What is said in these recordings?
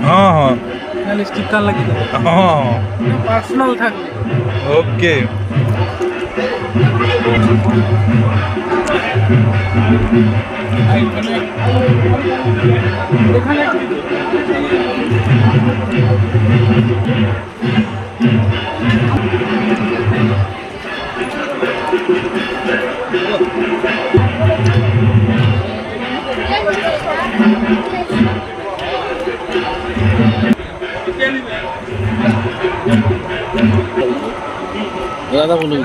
हाँ स्टिकर लगी हाँ पर्सनल থাকবে ओके ज़्यादा बोलो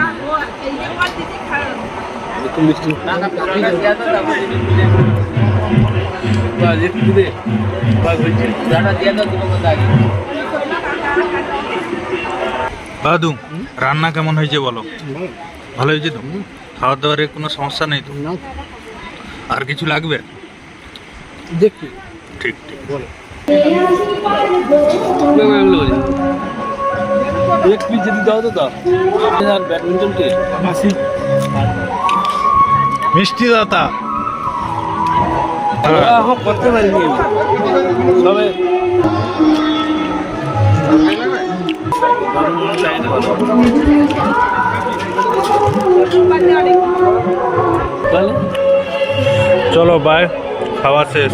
तुम मिस्टी ना ना पूरा दिया था तब बाज एक दे बाज ज़्यादा दिया था तुम बता के बादू রান্না কেমন হয়েছে বলো ভালো হয়েছে তো খাওয়া দাওয়ার কোনো সমস্যা নেই তো না আর কিছু লাগবে দেখি ঠিক ঠিক বলো एक पीस यदि दाओ तो दाओ यार बैडमिंटन के मासी मिष्टी दाता हाँ करते पारेंगे सबे चलो बाय खावा शेष